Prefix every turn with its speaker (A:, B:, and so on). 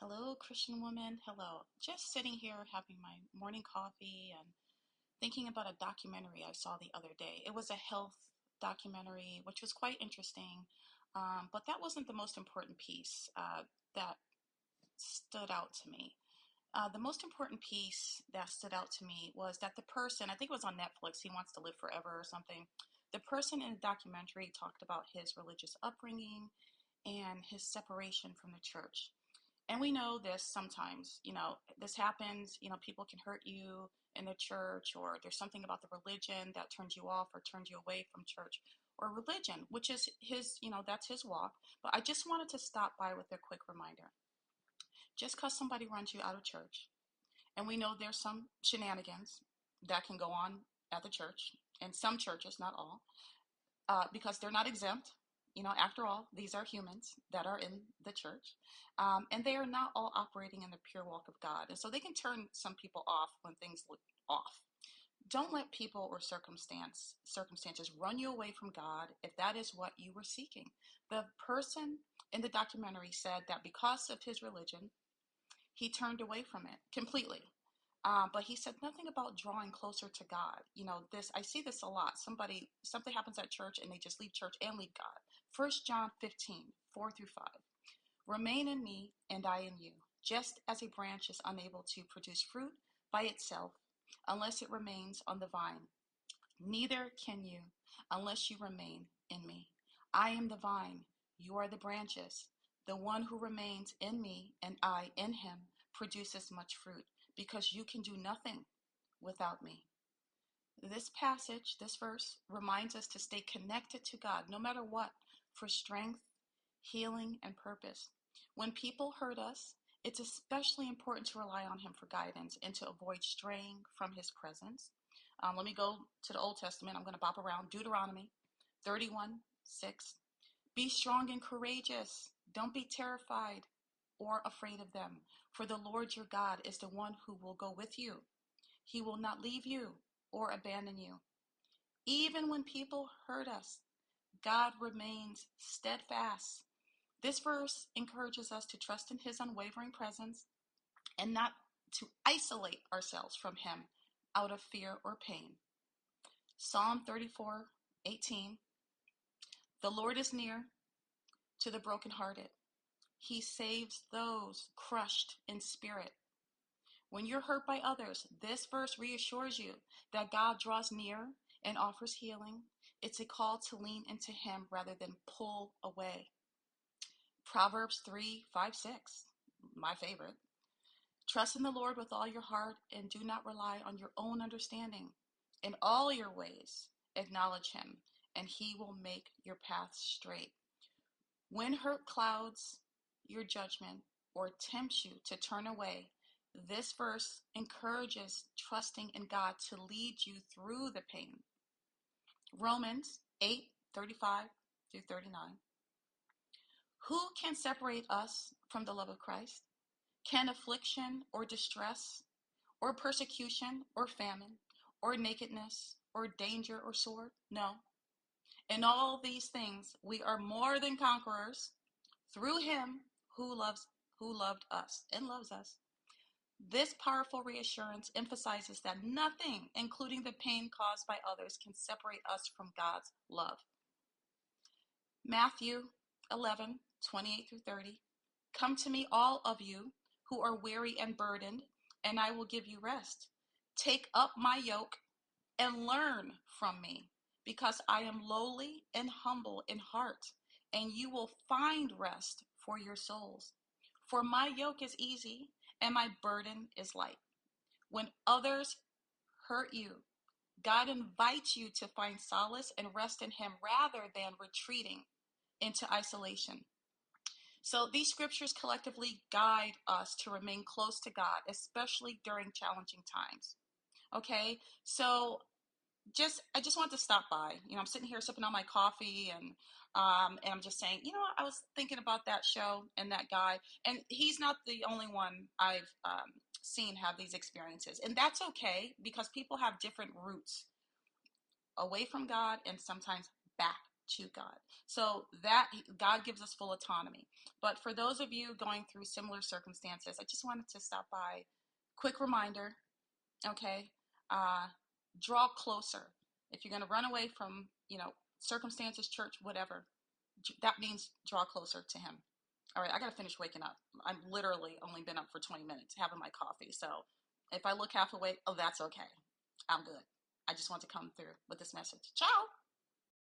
A: Hello, Christian woman. Hello. Just sitting here having my morning coffee and thinking about a documentary I saw the other day. It was a health documentary, which was quite interesting, but that wasn't the most important piece that stood out to me. The most important piece that stood out to me was that the person, I think it was on Netflix, He Wants to Live Forever or something. The person in the documentary talked about his religious upbringing and his separation from the church. And we know this sometimes, this happens, people can hurt you in the church, or there's something about the religion that turns you off or turns you away from church or religion, which is his, that's his walk. But I just wanted to stop by with a quick reminder. Just because somebody runs you out of church, and we know there's some shenanigans that can go on at the church, and some churches, not all, because they're not exempt. After all, these are humans that are in the church, and they are not all operating in the pure walk of God. And so they can turn some people off when things look off. Don't let people or circumstances run you away from God if that is what you were seeking. The person in the documentary said that because of his religion, he turned away from it completely. But he said nothing about drawing closer to God. I see this a lot. Something happens at church and they just leave church and leave God. 1 John 15, 4 through 5. Remain in me and I in you, just as a branch is unable to produce fruit by itself unless it remains on the vine. Neither can you unless you remain in me. I am the vine, you are the branches. The one who remains in me and I in him produces much fruit, because you can do nothing without me. This passage, this verse, reminds us to stay connected to God no matter what, for strength, healing, and purpose. When people hurt us, it's especially important to rely on him for guidance and to avoid straying from his presence. Let me go to the Old Testament. I'm going to bop around. Deuteronomy 31:6. Be strong and courageous. Don't be terrified or afraid of them, for the Lord your God is the one who will go with you. He will not leave you or abandon you. Even when people hurt us, God remains steadfast. This verse encourages us to trust in his unwavering presence and not to isolate ourselves from him out of fear or pain. Psalm 34:18. The Lord is near to the brokenhearted. He saves those crushed in spirit. When you're hurt by others, this verse reassures you that God draws near and offers healing. It's a call to lean into him rather than pull away. Proverbs 3:5-6, my favorite. Trust in the Lord with all your heart and do not rely on your own understanding. In all your ways, acknowledge him, and he will make your path straight. When hurt clouds your judgment or tempts you to turn away, this verse encourages trusting in God to lead you through the pain. Romans 8:35-39. Who can separate us from the love of Christ? Can affliction or distress or persecution or famine or nakedness or danger or sword? No. In all these things, we are more than conquerors through him who loved us and loves us. This powerful reassurance emphasizes that nothing, including the pain caused by others, can separate us from God's love. Matthew 11:28-30. Come to me, all of you who are weary and burdened, and I will give you rest. Take up my yoke and learn from me, because I am lowly and humble in heart, and you will find rest for your souls. For my yoke is easy and my burden is light. When others hurt you, God invites you to find solace and rest in him rather than retreating into isolation. So these scriptures collectively guide us to remain close to God, especially during challenging times. Okay, so I just wanted to stop by. I'm sitting here sipping on my coffee, and I'm just saying, I was thinking about that show and that guy, and he's not the only one I've seen have these experiences, and that's okay because people have different roots away from God and sometimes back to God. So that God gives us full autonomy. But for those of you going through similar circumstances, I just wanted to stop by. Quick reminder, okay? Draw closer. If you're going to run away from, circumstances, church, whatever, that means draw closer to Him. All right, I got to finish waking up. I've literally only been up for 20 minutes having my coffee. So if I look half awake, oh, that's okay. I'm good. I just want to come through with this message. Ciao.